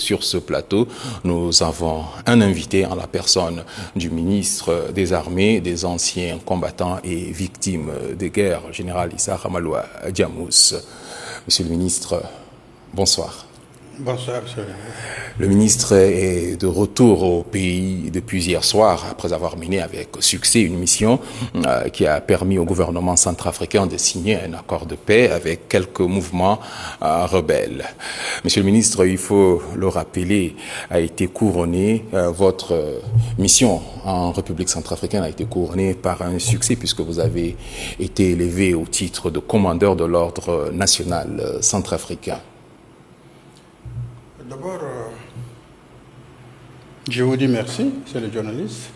sur ce plateau, nous avons un invité en la personne du ministre des Armées, des anciens combattants et victimes de guerre, général Issa Ramaloua Diamous. Monsieur le ministre, bonsoir. Bonsoir, monsieur. Le ministre est de retour au pays depuis hier soir, après avoir mené avec succès une mission qui a permis au gouvernement centrafricain de signer un accord de paix avec quelques mouvements rebelles. Monsieur le ministre, il faut le rappeler, a été couronné, votre mission en République centrafricaine a été couronnée par un succès puisque vous avez été élevé au titre de commandeur de l'ordre national centrafricain. D'abord, je vous dis merci, c'est le journaliste.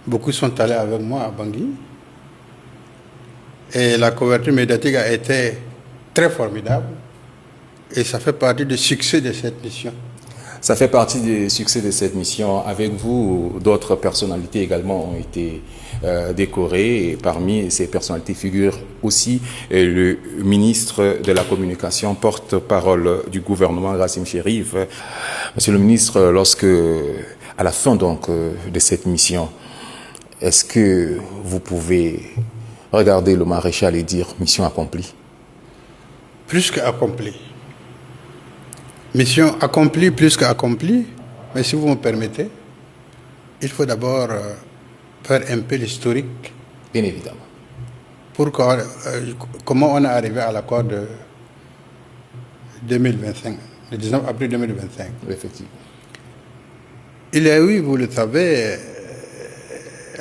Beaucoup sont allés avec moi à Bangui. Et la couverture médiatique a été très formidable. Et ça fait partie du succès de cette mission. Ça fait partie du succès de cette mission. Avec vous, d'autres personnalités également ont été décorées. Et parmi ces personnalités figure aussi le ministre de la Communication, porte-parole du gouvernement, Rassim Chérif. Monsieur le ministre, lorsque, à la fin donc de cette mission, est-ce que vous pouvez regarder le maréchal et dire mission accomplie? Plus qu'accomplie. Mission accomplie, plus qu'accomplie, mais si vous me permettez, il faut d'abord faire un peu l'historique. Bien évidemment. Comment on est arrivé à l'accord de 2025, le 19 avril 2025. Effectivement. Il y a eu, vous le savez,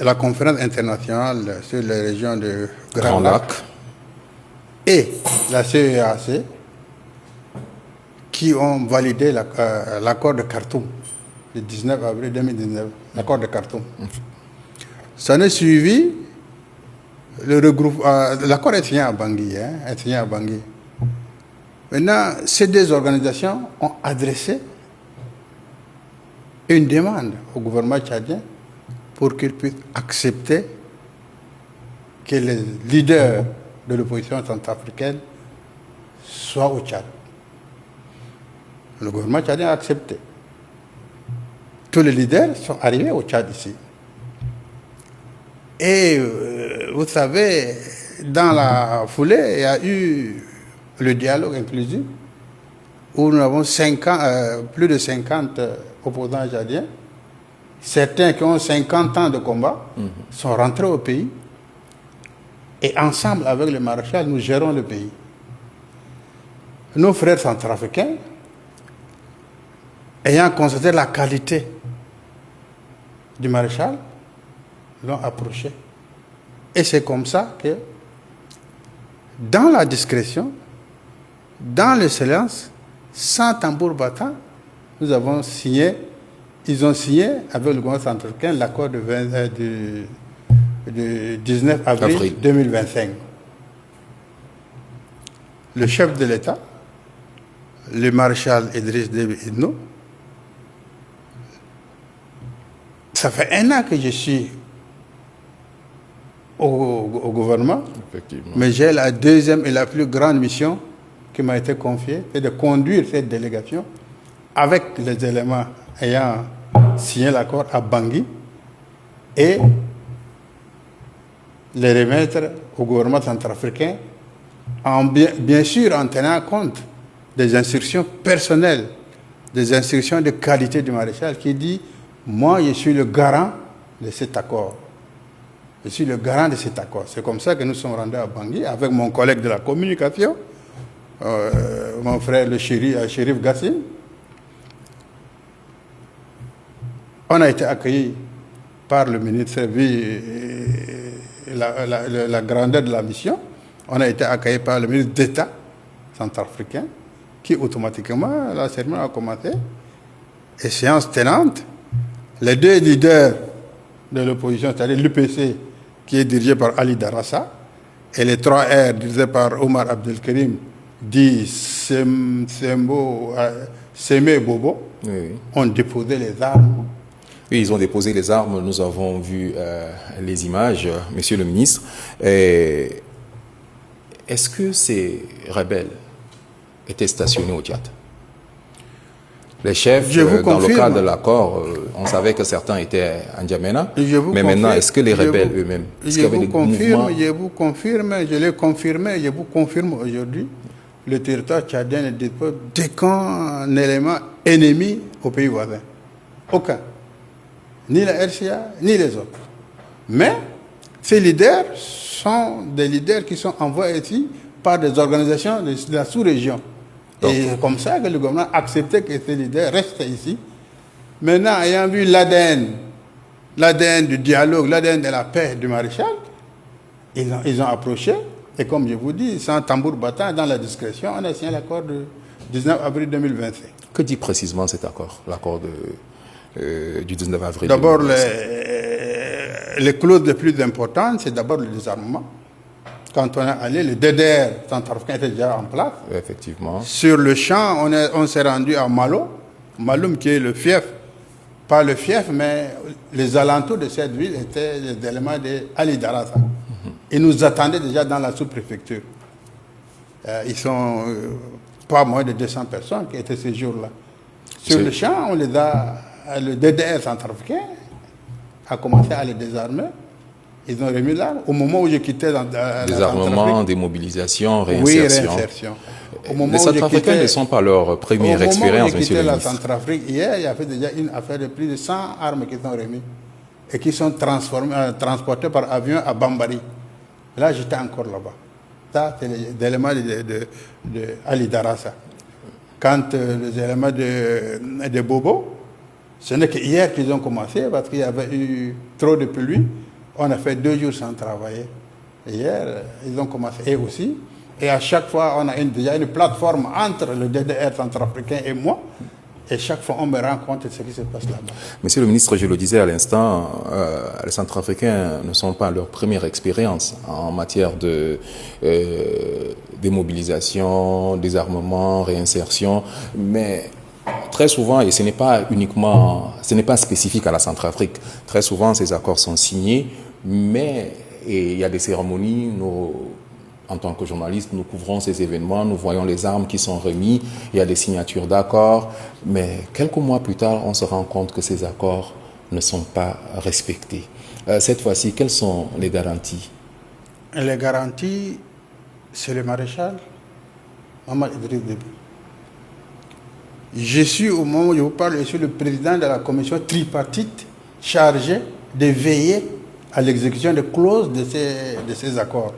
la conférence internationale sur les régions de Grand Lac et la CEAC qui ont validé l'accord de Khartoum, le 19 avril 2019, l'accord de Khartoum. Ça n'est suivi, l'accord est signé à Bangui, Maintenant, ces deux organisations ont adressé une demande au gouvernement tchadien pour qu'il puisse accepter que les leaders de l'opposition centrafricaine soient au Tchad. Le gouvernement tchadien a accepté. Tous les leaders sont arrivés au Tchad ici. Et vous savez, dans la foulée, il y a eu le dialogue inclusif où nous avons plus de 50 opposants tchadiens. Certains qui ont 50 ans de combat sont rentrés au pays. Et ensemble, avec le maréchal, nous gérons le pays. Nos frères centrafricains, ayant constaté la qualité du maréchal, l'ont approché. Et c'est comme ça que, dans la discrétion, dans le silence, sans tambour battant, nous avons signé, ils ont signé avec le gouvernement centrafricain l'accord du 19 avril 2025. Le chef de l'État, le maréchal Idriss Déby Itno, ça fait 1 an que je suis au gouvernement, mais j'ai la deuxième et la plus grande mission qui m'a été confiée, c'est de conduire cette délégation avec les éléments ayant signé l'accord à Bangui et les remettre au gouvernement centrafricain, bien sûr en tenant compte des instructions personnelles, des instructions de qualité du maréchal qui dit « Moi, je suis le garant de cet accord. Je suis le garant de cet accord. » C'est comme ça que nous sommes rendus à Bangui avec mon collègue de la communication, mon frère le shérif Gassim. On a été accueillis par le ministre, vu la grandeur de la mission. On a été accueillis par le ministre d'État centrafricain qui automatiquement, la cérémonie a commencé. Et séance tenante, les deux leaders de l'opposition, c'est-à-dire l'UPC qui est dirigé par Ali Darassa et les 3 R dirigés par Omar Abdelkerim, dit Semé Bobo, ont déposé les armes. Oui, ils ont déposé les armes, nous avons vu les images, monsieur le ministre. Est-ce que ces rebelles étaient stationnés au Tchad? Les chefs, Je vous dans le confirme. cadre de l'accord, on savait que certains étaient à N'Djamena. Mais maintenant, est-ce que les rebelles eux-mêmes, est-ce qu'il y avait des mouvements? Je vous confirme, je l'ai confirmé, je vous confirme aujourd'hui, le territoire tchadien ne dispose d'aucun élément ennemi au pays voisin. Aucun. Ni la RCA, ni les autres. Mais ces leaders sont des leaders qui sont envoyés ici par des organisations de la sous-région. Et c'est comme ça que le gouvernement a accepté que ces leaders restent ici. Maintenant, ayant vu l'ADN du dialogue, l'ADN de la paix du maréchal, ils ont approché. Et comme je vous dis, sans tambour battant, dans la discrétion, on a signé l'accord du 19 avril 2025. Que dit précisément cet accord, l'accord du 19 avril? D'abord, les clauses les plus importantes, c'est d'abord le désarmement. Quand on est allé, le DDR centrafricain était déjà en place. Effectivement. Sur le champ, on s'est rendu à Malo, Maloum qui est le fief, pas le fief, mais les alentours de cette ville étaient des éléments d'Ali Darassa. Ils nous attendaient déjà dans la sous-préfecture. Ils sont pas moins de 200 personnes qui étaient ces jours-là. Sur le champ, le DDR centrafricain a commencé à les désarmer. Ils ont remis l'arme. Au moment où j'ai quitté désarmement, démobilisation, réinsertion. Oui, réinsertion. Les Centrafricains ne sont pas leur première expérience, monsieur le ministre. La Centrafrique, hier, il y avait déjà une affaire de plus de 100 armes qui sont remises et qui sont transportées par avion à Bambari. Là, j'étais encore là-bas. Ça, c'est les éléments de Ali Darassa. Quant aux éléments de Bobo, ce n'est qu'hier qu'ils ont commencé parce qu'il y avait eu trop de pluie. On a fait 2 jours sans travailler. Hier, ils ont commencé, et aussi. Et à chaque fois, on a déjà une plateforme entre le DDR centrafricain et moi. Et chaque fois, on me rend compte de ce qui se passe là-bas. Monsieur le ministre, je le disais à l'instant, les Centrafricains ne sont pas leur première expérience en matière de démobilisation, désarmement, réinsertion. Mais très souvent, et ce n'est pas spécifique à la Centrafrique, très souvent ces accords sont signés, mais il y a des cérémonies, en tant que journalistes, nous couvrons ces événements, nous voyons les armes qui sont remises, il y a des signatures d'accords, mais quelques mois plus tard, on se rend compte que ces accords ne sont pas respectés. Cette fois-ci, quelles sont les garanties? Les garanties, c'est le maréchal Maman Idriss Déby. Je suis, au moment où je vous parle, je suis le président de la commission tripartite chargée de veiller à l'exécution des clauses de ces accords.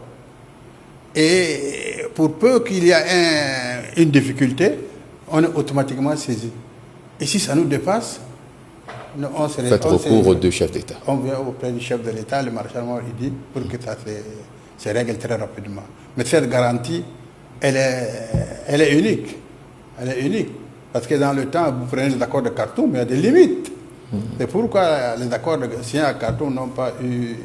Et pour peu qu'il y ait une difficulté, on est automatiquement saisi. Et si ça nous dépasse, on se faites recours aux 2 chefs d'État. On vient auprès du chef de l'État, le maréchal Idi, pour que ça se règle très rapidement. Mais cette garantie, elle est unique. Elle est unique. Parce que dans le temps, vous prenez les accords de Khartoum, il y a des limites. C'est pourquoi les accords signés à Khartoum n'ont pas eu...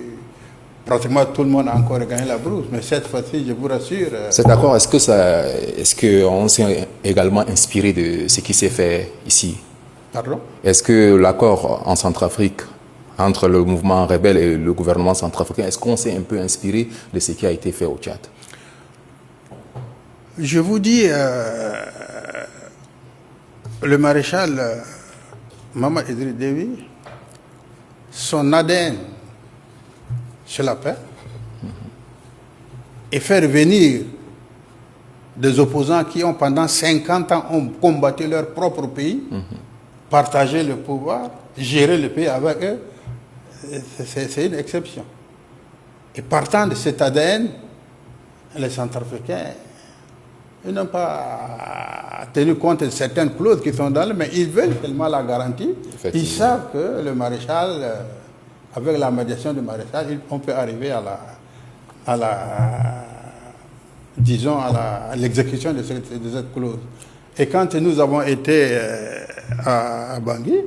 Pratiquement tout le monde a encore gagné la brousse. Mais cette fois-ci, je vous rassure... Cet accord, est-ce qu'on s'est également inspiré de ce qui s'est fait ici? Pardon? Est-ce que l'accord en Centrafrique, entre le mouvement rebelle et le gouvernement centrafricain, est-ce qu'on s'est un peu inspiré de ce qui a été fait au Tchad? Je vous dis... le maréchal Maman Idriss Déby, son ADN, c'est la paix, et faire venir des opposants qui ont pendant 50 ans ont combattu leur propre pays, partager le pouvoir, gérer le pays avec eux, c'est une exception. Et partant de cet ADN, les Centrafricains, ils n'ont pas tenu compte de certaines clauses qui sont dans le, mais ils veulent tellement la garantie. Ils savent que le maréchal, avec la médiation du maréchal, on peut arriver à l'exécution de cette clause. Et quand nous avons été à Bangui,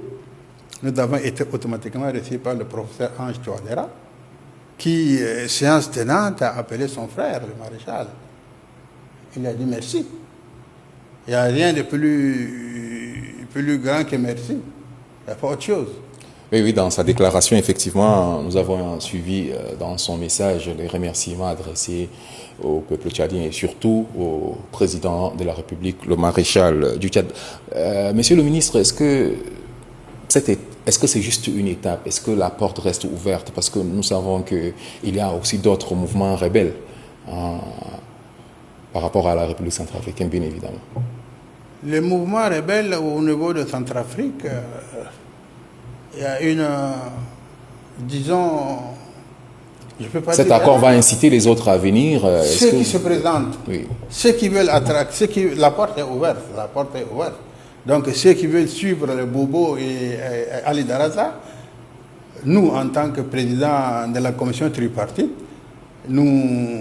nous avons été automatiquement reçus par le professeur Ange Touadéra, qui, séance tenante, a appelé son frère, le maréchal. Il a dit merci. Il n'y a rien de plus grand que merci. Il n'y a pas autre chose. Oui, oui, dans sa déclaration, effectivement, nous avons suivi dans son message les remerciements adressés au peuple tchadien et surtout au président de la République, le maréchal du Tchad. Monsieur le ministre, est-ce que c'est juste une étape? Est-ce que la porte reste ouverte? Parce que nous savons qu'il y a aussi d'autres mouvements rebelles par rapport à la République centrafricaine, bien évidemment. Les mouvements rebelles au niveau de Centrafrique, il y a une, disons, je peux pas Cet dire, accord va inciter les autres à venir. Ceux qui se présentent, oui. Ceux qui veulent attraquer, la porte est ouverte, la porte est ouverte. Donc ceux qui veulent suivre le Bobo et Ali Daraza, nous en tant que président de la commission tripartite, nous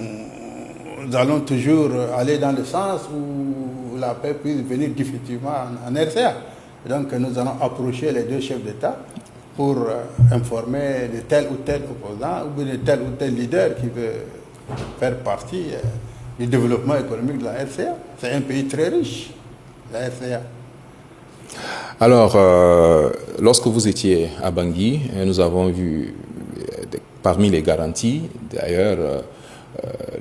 allons toujours aller dans le sens où la paix puisse venir définitivement en RCA. Donc nous allons approcher les deux chefs d'État pour informer de tel ou tel opposant ou de tel ou tel leader qui veut faire partie du développement économique de la RCA. C'est un pays très riche, la RCA. Alors, lorsque vous étiez à Bangui, nous avons vu, parmi les garanties, d'ailleurs,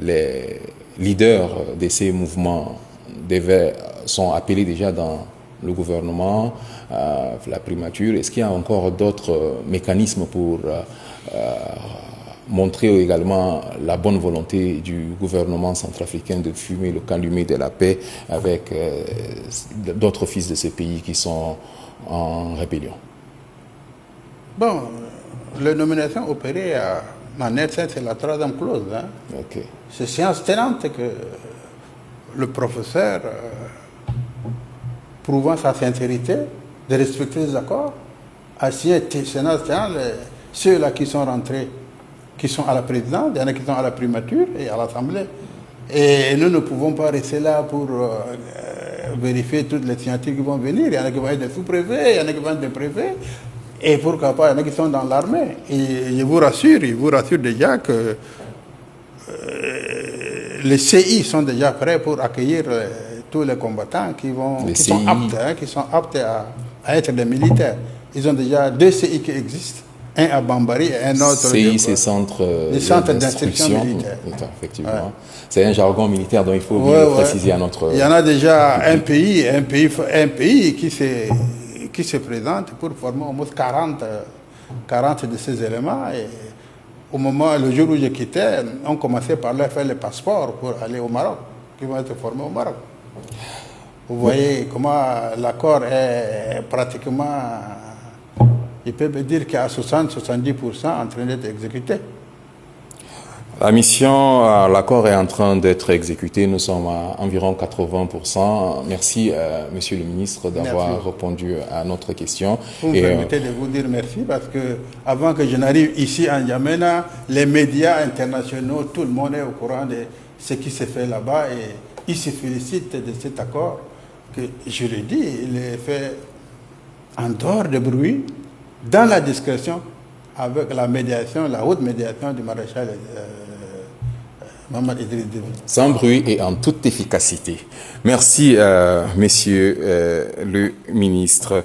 les leaders de ces mouvements sont appelés déjà dans le gouvernement, la primature. Est-ce qu'il y a encore d'autres mécanismes pour montrer également la bonne volonté du gouvernement centrafricain de fumer le calumet de la paix avec d'autres fils de ces pays qui sont en rébellion? Bon, les nominations opérées en RCA, c'est la troisième clause. Hein. Okay. C'est séance tenante que le professeur, prouvant sa sincérité, de respecter les accords, a signé séance tenante ceux-là qui sont rentrés, qui sont à la présidence, il y en a qui sont à la primature et à l'Assemblée. Et nous ne pouvons pas rester là pour vérifier toutes les signatures qui vont venir. Il y en a qui vont être des sous-préfets, il y en a qui vont être des préfets. Et pourquoi pas, il y en a qui sont dans l'armée. Et je vous rassure déjà que les CI sont déjà prêts pour accueillir tous les combattants qui sont aptes à être des militaires. Ils ont déjà 2 CI qui existent. Un à Bambari et un autre... CI, c'est centre d'instruction militaire. Effectivement. Ouais. C'est un jargon militaire dont il faut bien préciser à notre... Il y en a déjà un pays qui se présente pour former au moins 40 de ces éléments. Et le jour où je quittais, on commençait par leur faire les passeports pour aller au Maroc, qui vont être formés au Maroc. Vous voyez comment l'accord est pratiquement... Je peux me dire qu'à 60-70% en train d'être exécuté. La mission, l'accord est en train d'être exécuté. Nous sommes à environ 80%. Merci, Monsieur le ministre, d'avoir répondu à notre question. Vous me permettez de vous dire merci parce que avant que je n'arrive ici en N'Djamena, les médias internationaux, tout le monde est au courant de ce qui se fait là-bas et ils se félicitent de cet accord que, je le dis, il est fait en dehors de bruit, dans la discrétion, avec la médiation, la haute médiation du maréchal Mamadou Idriss Déby. Sans bruit et en toute efficacité. Merci, Monsieur le ministre.